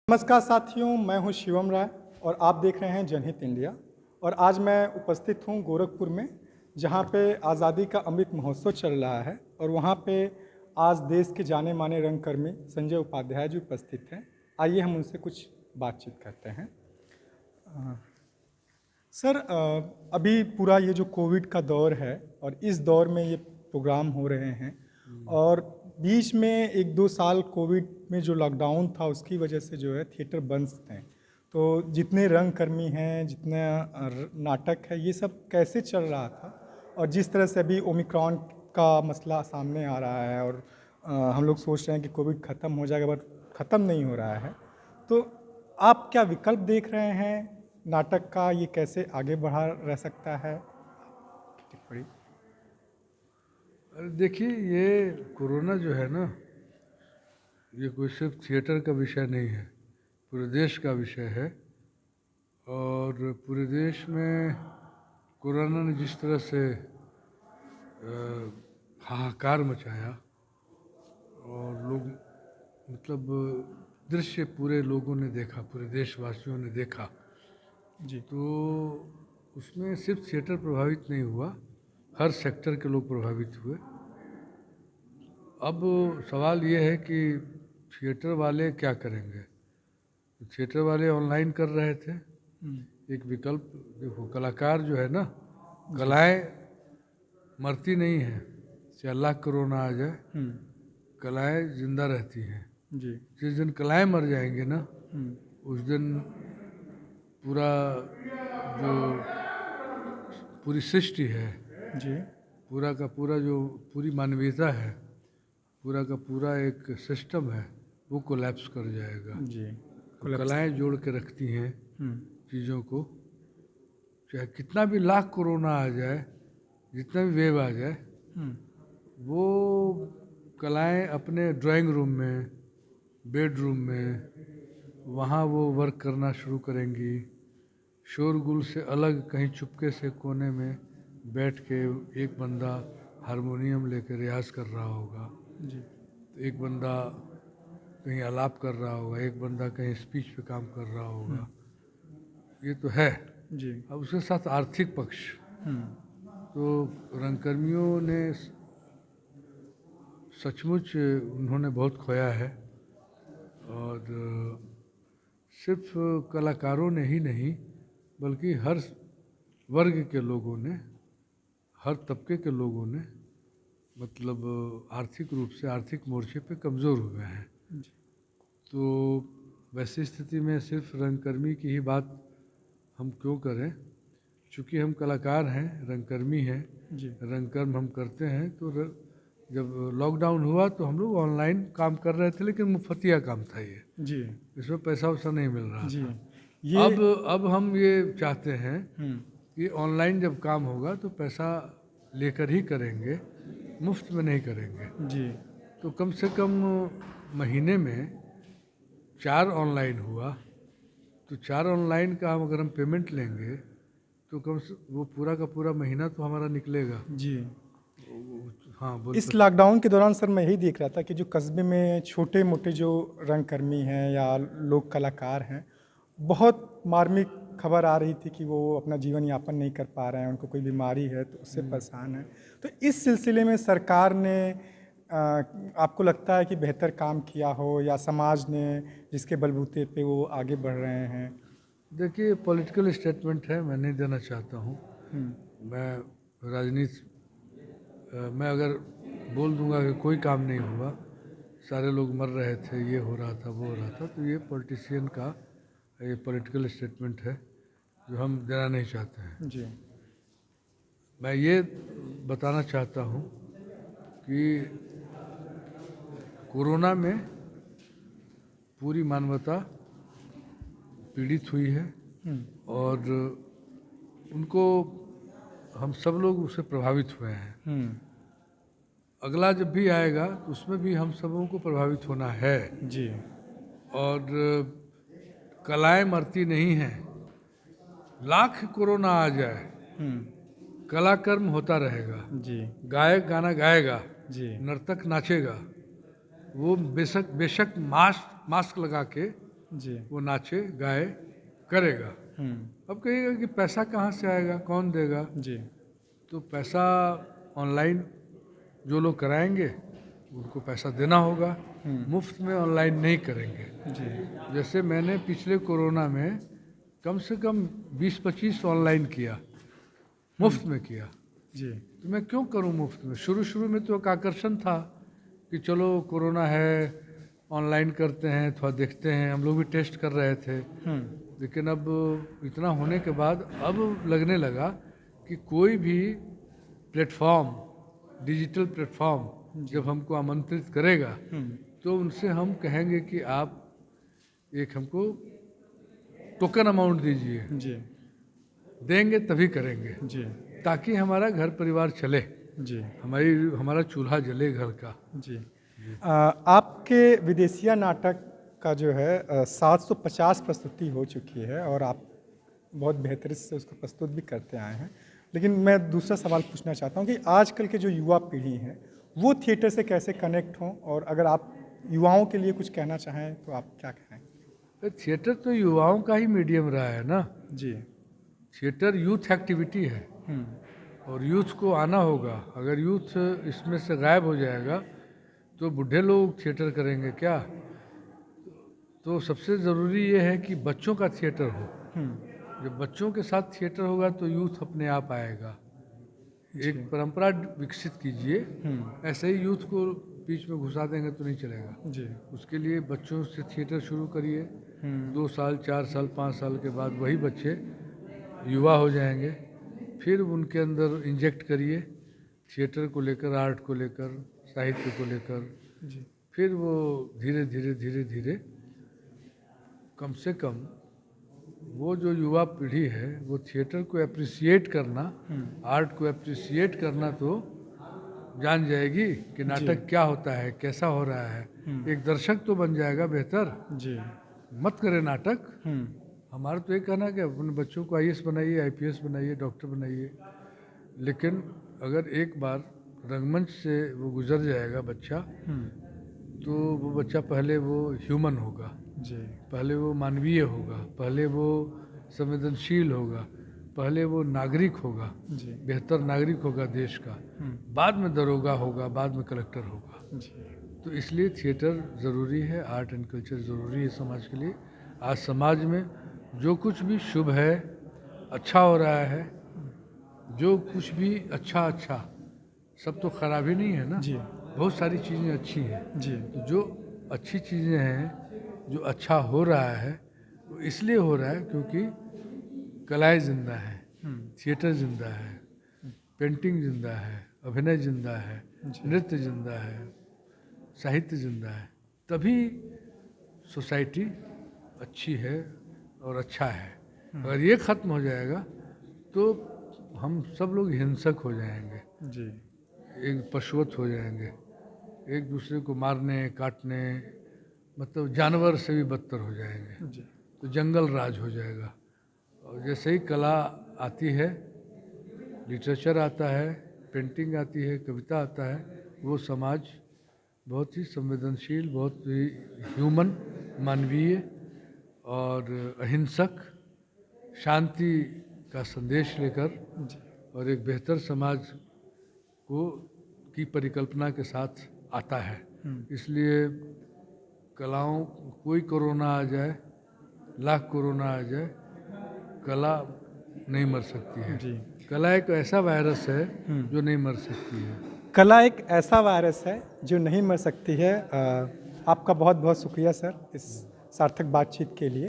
नमस्कार साथियों, मैं हूं शिवम राय और आप देख रहे हैं जनहित इंडिया। और आज मैं उपस्थित हूं गोरखपुर में, जहां पे आज़ादी का अमृत महोत्सव चल रहा है और वहां पे आज देश के जाने माने रंगकर्मी संजय उपाध्याय जी उपस्थित हैं। आइए हम उनसे कुछ बातचीत करते हैं। सर, अभी पूरा ये जो कोविड का दौर है और इस दौर में ये प्रोग्राम हो रहे हैं और बीच में 1-2 साल कोविड में जो लॉकडाउन था उसकी वजह से जो है थिएटर बंद थे। तो जितने रंगकर्मी हैं, जितने नाटक है, ये सब कैसे चल रहा था? और जिस तरह से अभी ओमिक्रॉन का मसला सामने आ रहा है और हम लोग सोच रहे हैं कि कोविड ख़त्म हो जाएगा, बट ख़त्म नहीं हो रहा है। तो आप क्या विकल्प देख रहे हैं नाटक का? ये कैसे आगे बढ़ा रह सकता है? टिप्पणी। अरे देखिए, ये कोरोना जो है ना, ये कोई सिर्फ थिएटर का विषय नहीं है, पूरे देश का विषय है। और पूरे देश में कोरोना ने जिस तरह से हाहाकार मचाया और लोग मतलब दृश्य पूरे लोगों ने देखा, पूरे देशवासियों ने देखा, जी। तो उसमें सिर्फ थिएटर प्रभावित नहीं हुआ, हर सेक्टर के लोग प्रभावित हुए। अब सवाल ये है कि थिएटर वाले क्या करेंगे। थिएटर वाले ऑनलाइन कर रहे थे, एक विकल्प। देखो, कलाकार जो है ना, कलाएं मरती नहीं हैं, चाहे लाख कोरोना आ जाए, कलाएं जिंदा रहती हैं। जी। जिस दिन कलाएं मर जाएंगे ना, उस दिन पूरा जो पूरी सृष्टि है, जी। पूरा का पूरा जो पूरी मानवीयता है, पूरा का पूरा एक सिस्टम है, वो कोलैप्स कर जाएगा। जी। तो कलाएं जोड़ के रखती हैं चीज़ों को। चाहे कितना भी लाख कोरोना आ जाए, जितना भी वेव आ जाए, वो कलाएं अपने ड्राइंग रूम में, बेडरूम में, वहाँ वो वर्क करना शुरू करेंगी। शोरगुल से अलग कहीं चुपके से कोने में बैठ के एक बंदा हारमोनियम लेकर रियाज कर रहा होगा, जी। एक बंदा कहीं आलाप कर रहा होगा, एक बंदा कहीं स्पीच पे काम कर रहा होगा। ये तो है। जी। अब उसके साथ आर्थिक पक्ष, तो रंगकर्मियों ने सचमुच उन्होंने बहुत खोया है। और सिर्फ कलाकारों ने ही नहीं, बल्कि हर वर्ग के लोगों ने, हर तबके के लोगों ने मतलब आर्थिक रूप से, आर्थिक मोर्चे पे कमज़ोर हुए हैं। तो वैसी स्थिति में सिर्फ रंगकर्मी की ही बात हम क्यों करें। चूँकि हम कलाकार हैं, रंगकर्मी हैं, रंगकर्म हम करते हैं। तो जब लॉकडाउन हुआ तो हम लोग ऑनलाइन काम कर रहे थे, लेकिन मुफ्तिया काम था ये। जी। इसमें पैसा वैसा नहीं मिल रहा जी। था। अब हम ये चाहते हैं कि ऑनलाइन जब काम होगा तो पैसा लेकर ही करेंगे, मुफ्त में नहीं करेंगे। जी। तो कम से कम महीने में 4 ऑनलाइन हुआ, तो 4 ऑनलाइन का हम अगर हम पेमेंट लेंगे तो कम से वो पूरा का पूरा महीना तो हमारा निकलेगा। जी। हाँ, बोल। इस लॉकडाउन के दौरान सर मैं यही देख रहा था कि जो कस्बे में छोटे मोटे जो रंगकर्मी हैं या लोग कलाकार हैं, बहुत मार्मिक खबर आ रही थी कि वो अपना जीवन यापन नहीं कर पा रहे हैं, उनको कोई बीमारी है तो उससे परेशान है। तो इस सिलसिले में सरकार ने आपको लगता है कि बेहतर काम किया हो, या समाज ने जिसके बलबूते पे वो आगे बढ़ रहे हैं? देखिए, पॉलिटिकल स्टेटमेंट है, मैं नहीं देना चाहता हूँ। मैं राजनीति मैं अगर बोल दूंगा कि कोई काम नहीं हुआ, सारे लोग मर रहे थे, ये हो रहा था, वो हो रहा था, तो ये पॉलिटिशियन का ये पॉलिटिकल स्टेटमेंट है जो हम देना नहीं चाहते हैं। जी। मैं ये बताना चाहता हूँ कि कोरोना में पूरी मानवता पीड़ित हुई है और उनको, हम सब लोग उससे प्रभावित हुए हैं। अगला जब भी आएगा तो उसमें भी हम सबों को प्रभावित होना है। जी। और कलाएं मरती नहीं हैं। लाख कोरोना आ जाए, कलाकर्म होता रहेगा। जी। गायक गाना गाएगा, जी। नर्तक नाचेगा, वो बेशक मास्क लगा के जी। वो नाचे गाए करेगा। अब कहिएगा कि पैसा कहाँ से आएगा, कौन देगा? जी। तो पैसा ऑनलाइन जो लोग कराएंगे उनको पैसा देना होगा, मुफ्त में ऑनलाइन नहीं करेंगे। जी। जैसे मैंने पिछले कोरोना में कम से कम 20-25 ऑनलाइन किया, मुफ्त में किया। जी। तो मैं क्यों करूं मुफ्त में? शुरू शुरू में तो एक आकर्षण था कि चलो कोरोना है, ऑनलाइन करते हैं, थोड़ा देखते हैं, हम लोग भी टेस्ट कर रहे थे। लेकिन अब इतना होने के बाद अब लगने लगा कि कोई भी प्लेटफॉर्म, डिजिटल प्लेटफॉर्म जब हमको आमंत्रित करेगा तो उनसे हम कहेंगे कि आप एक हमको टोकन अमाउंट दीजिए, जी। देंगे तभी करेंगे, जी। ताकि हमारा घर परिवार चले, जी। हमारा चूल्हा जले घर का। जी। आपके विदेशिया नाटक का जो है 750 प्रस्तुति हो चुकी है और आप बहुत बेहतरी से उसको प्रस्तुत भी करते आए हैं। लेकिन मैं दूसरा सवाल पूछना चाहता हूँ कि आजकल के जो युवा पीढ़ी है वो थिएटर से कैसे कनेक्ट हों, और अगर आप युवाओं के लिए कुछ कहना चाहें तो आप क्या कहें? थिएटर तो युवाओं का ही मीडियम रहा है ना। जी। थिएटर यूथ एक्टिविटी है और यूथ को आना होगा। अगर यूथ इसमें से गायब हो जाएगा तो बूढ़े लोग थिएटर करेंगे क्या? तो सबसे ज़रूरी ये है कि बच्चों का थिएटर हो। जब बच्चों के साथ थिएटर होगा तो यूथ अपने आप आएगा। एक परंपरा विकसित कीजिए, ऐसे ही यूथ को बीच में घुसा देंगे तो नहीं चलेगा। जी। उसके लिए बच्चों से थिएटर शुरू करिए। 2 साल, 4 साल, 5 साल के बाद वही बच्चे युवा हो जाएंगे। फिर उनके अंदर इंजेक्ट करिए थिएटर को लेकर, आर्ट को लेकर, साहित्य को लेकर। जी। फिर वो धीरे धीरे धीरे धीरे कम से कम वो जो युवा पीढ़ी है वो थिएटर को अप्रिसिएट करना, आर्ट को अप्रिसिएट करना तो जान जाएगी कि नाटक क्या होता है, कैसा हो रहा है। एक दर्शक तो बन जाएगा बेहतर। जी। मत करे नाटक। हमारा तो ये कहना कि अपने बच्चों को IAS बनाइए, IPS बनाइए, डॉक्टर बनाइए। लेकिन अगर एक बार रंगमंच से वो गुजर जाएगा बच्चा, तो वो बच्चा पहले वो ह्यूमन होगा, जी। पहले वो मानवीय होगा, पहले वो संवेदनशील होगा, पहले वो नागरिक होगा, जी। बेहतर नागरिक होगा देश का, बाद में दरोगा होगा, बाद में कलेक्टर होगा। जी। तो इसलिए थिएटर ज़रूरी है, आर्ट एंड कल्चर ज़रूरी है समाज के लिए। आज समाज में जो कुछ भी शुभ है, अच्छा हो रहा है, जो कुछ भी अच्छा सब तो खराब ही नहीं है ना। जी। बहुत सारी चीज़ें अच्छी हैं। जी। तो जो अच्छी चीज़ें हैं, जो अच्छा हो रहा है, वो इसलिए हो रहा है क्योंकि कलाएँ जिंदा हैं, थिएटर जिंदा है, पेंटिंग जिंदा है, अभिनय जिंदा है, नृत्य जिंदा है, साहित्य जिंदा है। तभी सोसाइटी अच्छी है और अच्छा है। अगर ये ख़त्म हो जाएगा तो हम सब लोग हिंसक हो जाएंगे, जी। एक पशुवत हो जाएंगे, एक दूसरे को मारने काटने, मतलब जानवर से भी बदतर हो जाएंगे। जी। तो जंगल राज हो जाएगा। और जैसे ही कला आती है, लिटरेचर आता है, पेंटिंग आती है, कविता आता है, वो समाज बहुत ही संवेदनशील, बहुत ही ह्यूमन, मानवीय और अहिंसक, शांति का संदेश लेकर और एक बेहतर समाज को की परिकल्पना के साथ आता है। इसलिए कलाओं, कोई कोरोना आ जाए, लाख कोरोना आ जाए, कला नहीं मर सकती है। जी। कला एक ऐसा वायरस है जो नहीं मर सकती है। कला एक ऐसा वायरस है जो नहीं मर सकती है। आपका बहुत बहुत शुक्रिया सर इस सार्थक बातचीत के लिए।